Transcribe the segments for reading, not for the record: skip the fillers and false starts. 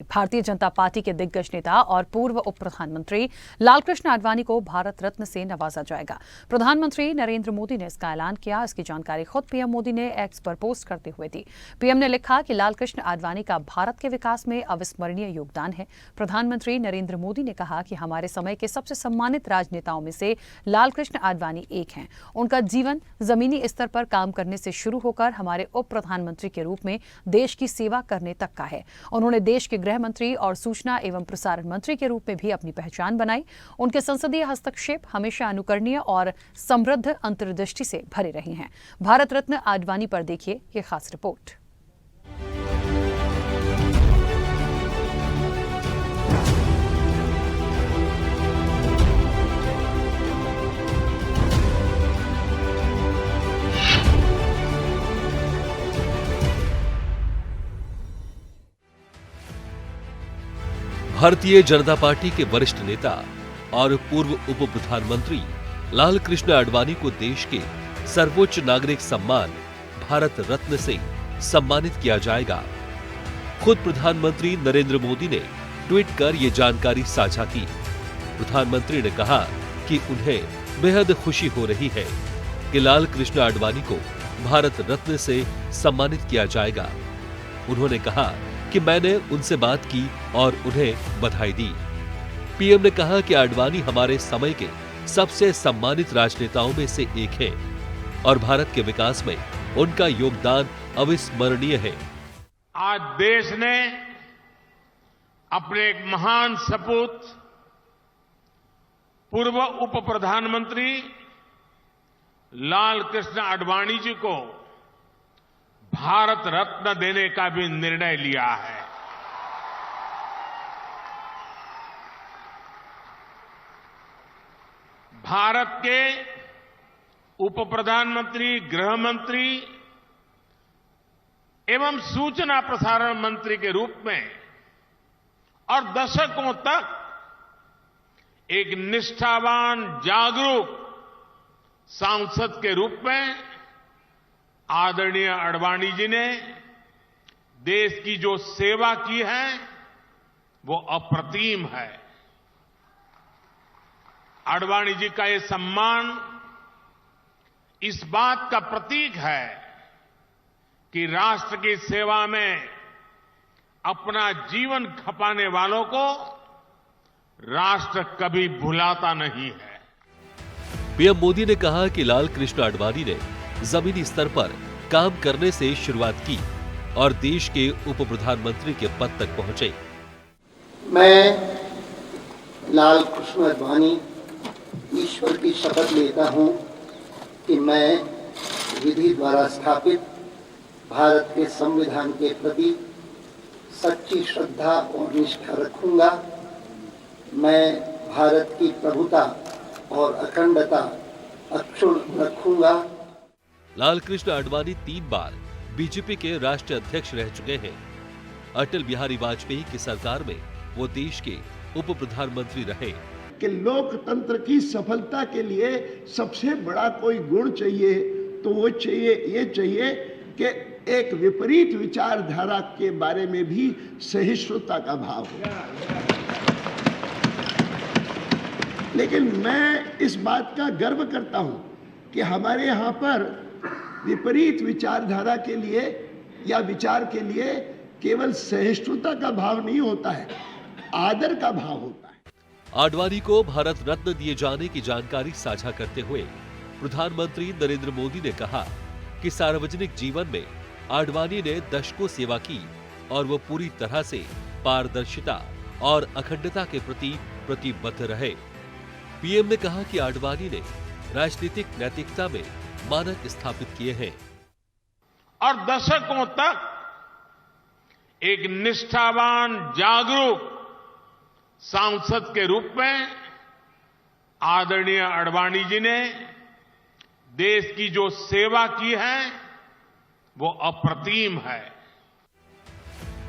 Bharatiya Janata party के दिग्गज नेता और पूर्व उप प्रधानमंत्री लालकृष्ण आडवाणी को भारत रत्न से नवाजा जाएगा। प्रधानमंत्री नरेंद्र मोदी ने इसका ऐलान किया। इसकी जानकारी खुद पीएम मोदी ने एक्स पर पोस्ट करते हुए दी। पीएम ने लिखा कि लालकृष्ण आडवाणी का भारत के विकास में अविस्मरणीय योगदान है। प्रधानमंत्री नरेंद्र मोदी ने कहा कि हमारे समय के सबसे सम्मानित राजनेताओं में से लालकृष्ण आडवाणी एक हैं। उनका जीवन जमीनी स्तर पर काम करने से शुरू होकर हमारे उप प्रधानमंत्री के रूप में देश की सेवा करने तक का है। उन्होंने देश के गृह मंत्री और सूचना एवं प्रसारण मंत्री के रूप में भी अपनी पहचान बनाई। उनके संसदीय हस्तक्षेप हमेशा अनुकरणीय और समृद्ध अंतर्दृष्टि से भरे रहे हैं। भारत रत्न आडवाणी पर देखिए ये खास रिपोर्ट। भारतीय जनता पार्टी के वरिष्ठ नेता और पूर्व उप प्रधानमंत्री लालकृष्ण आडवाणी को देश के सर्वोच्च नागरिक सम्मान भारत रत्न से सम्मानित किया जाएगा। खुद प्रधानमंत्री नरेंद्र मोदी ने ट्वीट कर ये जानकारी साझा की। प्रधानमंत्री ने कहा कि उन्हें बेहद खुशी हो रही है कि लालकृष्ण आडवाणी को भारत रत्न से सम्मानित किया जाएगा। उन्होंने कहा कि मैंने उनसे बात की और उन्हें बधाई दी। पीएम ने कहा कि आडवाणी हमारे समय के सबसे सम्मानित राजनेताओं में से एक हैं और भारत के विकास में उनका योगदान अविस्मरणीय है। आज देश ने अपने एक महान सपूत पूर्व उप प्रधानमंत्री लालकृष्ण आडवाणी जी को भारत रत्न देने का भी निर्णय लिया है। भारत के उप प्रधानमंत्री, गृह मंत्री एवं सूचना प्रसारण मंत्री के रूप में और दशकों तक एक निष्ठावान, जागरूक सांसद के रूप में आदरणीय आडवाणी जी ने देश की जो सेवा की है वो अप्रतिम है। आडवाणी जी का ये सम्मान इस बात का प्रतीक है कि राष्ट्र की सेवा में अपना जीवन खपाने वालों को राष्ट्र कभी भुलाता नहीं है। पीएम मोदी ने कहा कि लालकृष्ण आडवाणी ने जमीनी स्तर पर काम करने से शुरुआत की और देश के उप प्रधानमंत्री के पद तक पहुंचे। मैं लालकृष्ण आडवाणी ईश्वर की शपथ लेता हूं कि मैं विधि द्वारा स्थापित भारत के संविधान के प्रति सच्ची श्रद्धा और निष्ठा रखूंगा। मैं भारत की प्रभुता और अखंडता अक्षुण्ण रखूंगा। लालकृष्ण आडवाणी 3 बार बीजेपी के राष्ट्रीय अध्यक्ष रह चुके हैं। अटल बिहारी वाजपेयी की सरकार में वो देश के उप प्रधानमंत्री रहे। कि लोकतंत्र की सफलता के लिए सबसे बड़ा कोई गुण चाहिए तो वो ये चाहिए कि एक विपरीत विचारधारा के बारे में भी सहिष्णुता का भाव हो। लेकिन मैं इस बात का गर्व करता हूं कि हमारे यहाँ पर विपरीत विचारधारा के लिए या विचार के लिए केवल सहिष्णुता का भाव नहीं होता है, आदर का भाव होता है। आडवाणी को भारत रत्न दिए जाने की जानकारी साझा करते हुए प्रधानमंत्री नरेंद्र मोदी ने कहा कि सार्वजनिक जीवन में आडवाणी ने दशकों सेवा की और वो पूरी तरह से पारदर्शिता और अखंडता के प्रति प्रतिबद्ध रहे। पीएम ने कहा कि आडवाणी ने राजनीतिक नैतिकता में मानक स्थापित किए हैं और दशकों तक एक निष्ठावान, जागरूक सांसद के रूप में आदरणीय आडवाणी जी ने देश की जो सेवा की है वो अप्रतिम है।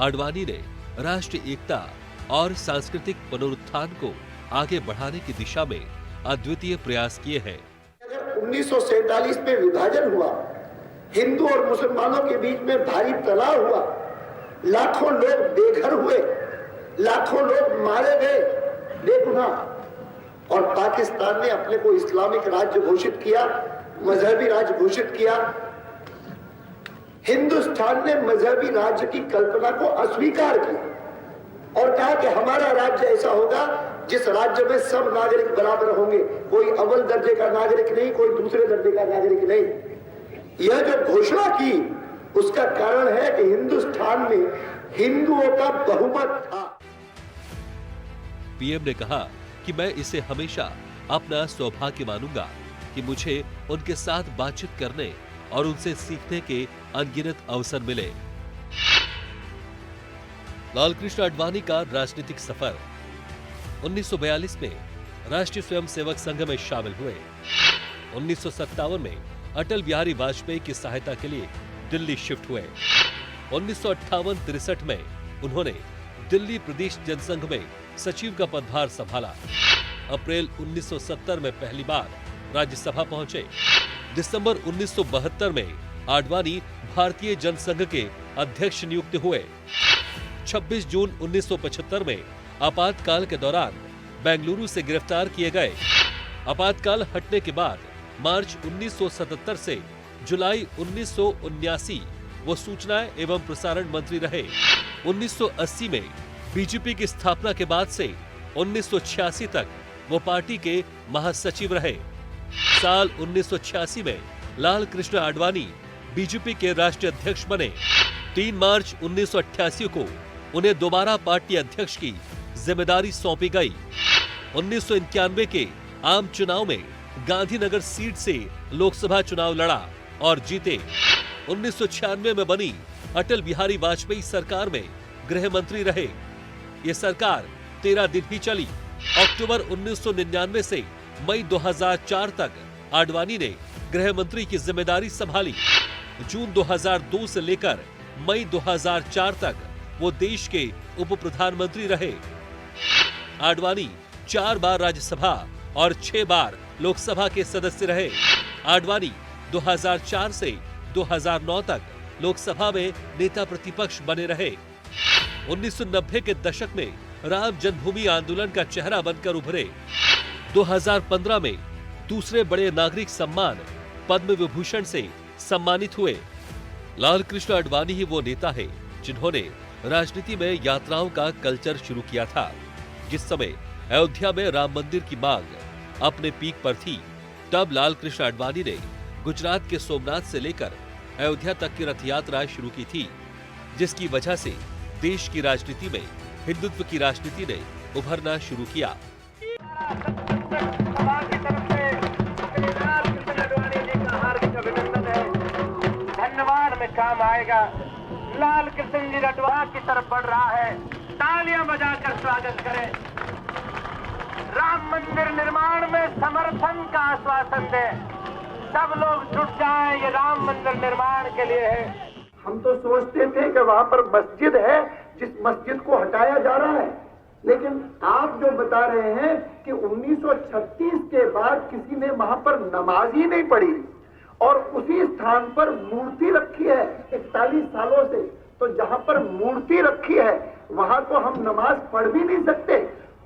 आडवाणी ने राष्ट्रीय एकता और सांस्कृतिक पुनरुत्थान को आगे बढ़ाने की दिशा में अद्वितीय प्रयास किए हैं। 1947 में विभाजन हुआ, हिंदू और मुसलमानों के बीच में भारी तनाव हुआ, लाखों लोग बेघर हुए, लाखों लोग मारे गए बेगुनाह, और पाकिस्तान ने अपने को इस्लामिक राज्य घोषित किया, मजहबी राज्य घोषित किया। हिंदुस्तान ने मजहबी राज्य की कल्पना को अस्वीकार किया और कहा कि हमारा राज्य ऐसा होगा जिस राज्य में सब नागरिक बराबर होंगे, कोई अव्वल दर्जे का नागरिक नहीं, कोई दूसरे दर्जे का नागरिक नहीं। यह जो घोषणा की उसका कारण है कि हिंदुस्तान में हिंदुओं का बहुमत था। पीएम ने कहा कि मैं इसे हमेशा अपना सौभाग्य मानूंगा कि मुझे उनके साथ बातचीत करने और उनसे सीखने के अनगिनत अवसर मिले। लालकृष्ण आडवाणी का राजनीतिक सफर 1942 में राष्ट्रीय स्वयंसेवक संघ में शामिल हुए। 1957 में अटल बिहारी वाजपेयी की सहायता के लिए दिल्ली शिफ्ट हुए। 1958-63 में उन्होंने दिल्ली प्रदेश जनसंघ में सचिव का पदभार संभाला। अप्रैल 1970 में पहली बार राज्यसभा पहुंचे। दिसंबर 1972 में आडवाणी भारतीय जनसंघ के अध्यक्ष नियुक्त हुए। 26 जून 1975 में आपातकाल के दौरान बेंगलुरु से गिरफ्तार किए गए। आपातकाल हटने के बाद मार्च 1977 से जुलाई 1979 वो सूचना एवं प्रसारण मंत्री रहे। 1980 में बीजेपी की स्थापना के बाद से 1986 तक वो पार्टी के महासचिव रहे। साल 1986 में लालकृष्ण आडवाणी बीजेपी के राष्ट्रीय अध्यक्ष बने। 3 मार्च 1988 को उन्हें दोबारा पार्टी अध्यक्ष की जिम्मेदारी सौंपी गई। 1991 के आम चुनाव में गांधीनगर सीट से लोकसभा चुनाव लड़ा और जीते। 1996 में बनी अटल बिहारी वाजपेयी सरकार में गृह मंत्री रहे। ये सरकार 13 दिन ही चली। अक्टूबर 1999 से मई 2004 तक आडवाणी ने गृह मंत्री की जिम्मेदारी संभाली। जून 2002 से लेकर मई 2004 तक वो देश के उप प्रधानमंत्री रहे। आडवाणी 4 बार राज्यसभा और 6 बार लोकसभा के सदस्य रहे। आडवाणी 2004 से 2009 तक लोकसभा में नेता प्रतिपक्ष बने रहे। 1990 के दशक में राम जन्मभूमि आंदोलन का चेहरा बनकर उभरे। 2015 में दूसरे बड़े नागरिक सम्मान पद्म विभूषण से सम्मानित हुए। लालकृष्ण आडवाणी ही वो नेता है जिन्होंने राजनीति में यात्राओं का कल्चर शुरू किया था। जिस समय अयोध्या में राम मंदिर की मांग अपने पीक पर थी, तब लालकृष्ण आडवाणी ने गुजरात के सोमनाथ से लेकर अयोध्या तक की रथ यात्रा शुरू की थी, जिसकी वजह से देश की राजनीति में हिंदुत्व की राजनीति ने उभरना शुरू किया। धन्यवाद में काम आएगा। लालकृष्ण जी आडवाणी की तरफ बढ़ रहा है, तालियां बजाकर स्वागत करें। राम मंदिर निर्माण में समर्थन का आश्वासन दें। सब लोग जुट जाएं, ये राम मंदिर निर्माण के लिए है। हम तो सोचते थे कि वहां पर मस्जिद है, जिस मस्जिद को हटाया जा रहा है, लेकिन आप जो बता रहे हैं कि 1936 के बाद किसी ने वहां पर नमाज ही नहीं पढ़ी और उसी स्थान पर मूर्ति रखी है 41 सालों से। तो जहां पर मूर्ति रखी है वहां तो हम नमाज पढ़ भी नहीं सकते।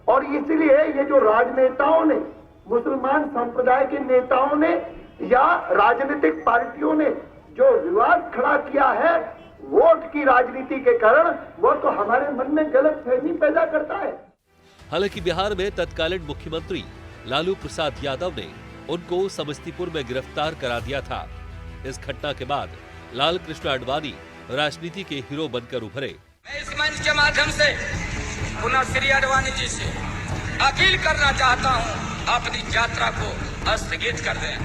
और इसलिए ये जो राजनेताओं ने, मुसलमान संप्रदाय के नेताओं ने या राजनीतिक पार्टियों ने जो विवाद खड़ा किया है वोट की राजनीति के कारण, वो तो हमारे मन में गलतफहमी पैदा करता है। हालांकि बिहार में तत्कालीन मुख्यमंत्री लालू प्रसाद यादव ने उनको समस्तीपुर में गिरफ्तार करा दिया था। इस घटना के बाद लालकृष्ण आडवाणी राजनीति के हीरो बनकर उभरे। मैं इस मंच के माध्यम से पुनः श्री आडवाणी जी से अपील करना चाहता हूं, अपनी यात्रा को स्थगित कर दें।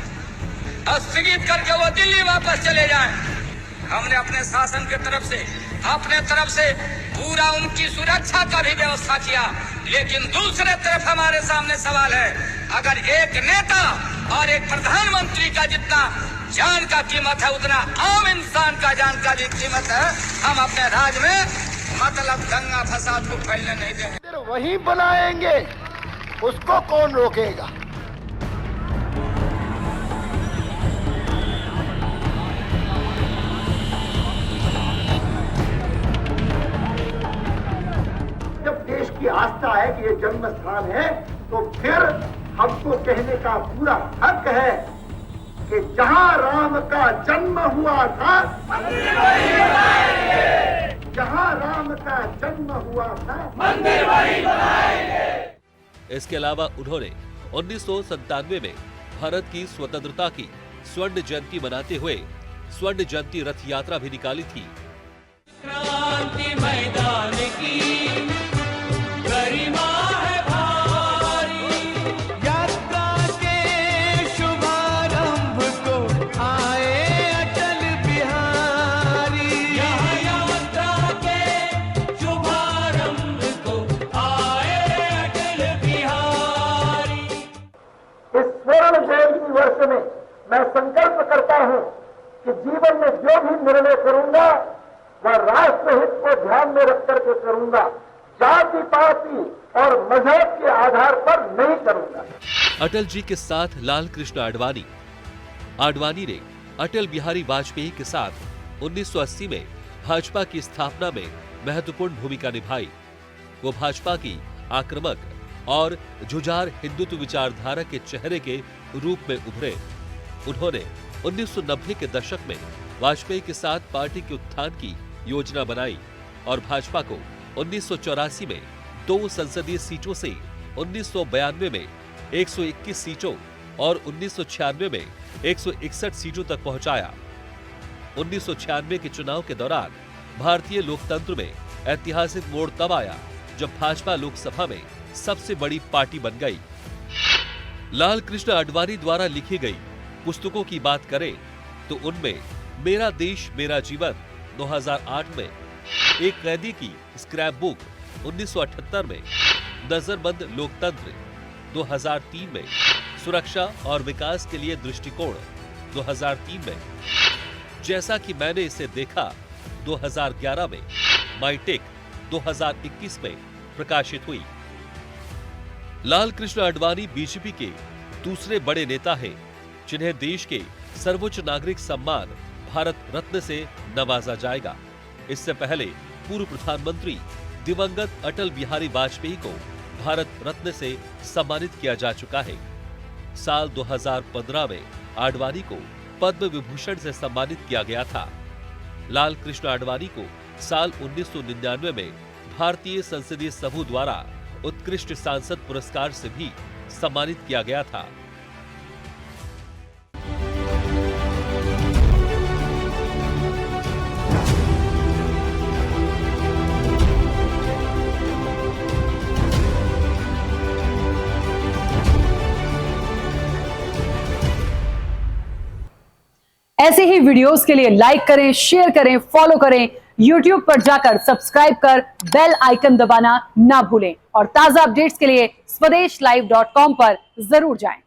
स्थगित करके वो दिल्ली वापस चले जाएं। हमने अपने शासन के तरफ से, अपने तरफ से पूरा उनकी सुरक्षा का भी व्यवस्था किया, लेकिन दूसरे तरफ हमारे सामने सवाल है, अगर एक नेता और एक प्रधानमंत्री का जितना जान का कीमत है उतना आम इंसान का जान का भी कीमत है, हम अपने राज्य में मतलब दंगा फसाद को फैलने नहीं देंगे। वही बनाएंगे, उसको कौन रोकेगा। जब देश उनकी आस्था है कि ये जन्म स्थान है, तो फिर हमको कहने का पूरा हक है कि जहां राम का जन्म हुआ था, जहां राम का जन्म हुआ था, मंदिर वहीं बनाएंगे। इसके अलावा उन्होंने 1997 में भारत की स्वतंत्रता की स्वर्ण जयंती मनाते हुए स्वर्ण जयंती रथ यात्रा भी निकाली थी। क्रांति मैदान की गरिमा है भारी, यात्रा के शुभारंभ को आए अटल बिहारी, यात्रा के शुभारंभ को आए अटल बिहारी। इस स्वर्ण जयंती वर्ष में मैं संकल्प करता हूं कि जीवन में जो भी निर्णय करूंगा वह राष्ट्रहित को ध्यान में रख करके करूंगा, जाति पाति और मजहब के आधार पर नहीं करूंगा। अटल जी के साथ लाल कृष्ण आडवाणी ने अटल बिहारी वाजपेयी के साथ 1980 में भाजपा की स्थापना में महत्वपूर्ण भूमिका निभाई। वो भाजपा की आक्रामक और जुझार हिंदुत्व विचारधारा के चेहरे के रूप में उभरे। उन्होंने 1990 के दशक में वाजपेयी के साथ पार्टी के उत्थान की योजना बनाई और भाजपा को 1984 में 2 संसदीय सीटों से 1992 में 121 सीटों और 1996 में 161 सीटों तक पहुंचाया। 1996 के चुनाव के दौरान भारतीय लोकतंत्र में ऐतिहासिक मोड़ तब आया जब भाजपा लोकसभा में सबसे बड़ी पार्टी बन गई। लाल कृष्ण आडवाणी द्वारा लिखी गई पुस्तकों की बात करें तो उनमें मेरा देश मेरा जीवन 2008 में, एक कैदी की स्क्रैप बुक 1978 में, नजरबंद लोकतंत्र 2003 में, सुरक्षा और विकास के लिए दृष्टिकोण 2003 में, जैसा कि मैंने इसे देखा 2011 में, माईटेक 2021 में प्रकाशित हुई। लाल कृष्ण आडवाणी बीजेपी के दूसरे बड़े नेता हैं जिन्हें देश के सर्वोच्च नागरिक सम्मान भारत रत्न से नवाजा जाएगा। इससे पहले पूर्व प्रधानमंत्री दिवंगत अटल बिहारी वाजपेयी को भारत रत्न से सम्मानित किया जा चुका है। साल 2015 में आडवाणी को पद्म विभूषण से सम्मानित किया गया था। लाल कृष्ण आडवाणी को साल 1999 में भारतीय संसदीय समूह द्वारा उत्कृष्ट सांसद पुरस्कार से भी सम्मानित किया गया था। ऐसे ही वीडियोस के लिए लाइक करें, शेयर करें, फॉलो करें। YouTube पर जाकर सब्सक्राइब कर बेल आइकन दबाना ना भूलें और ताजा अपडेट्स के लिए swedeshlive.com पर जरूर जाएं।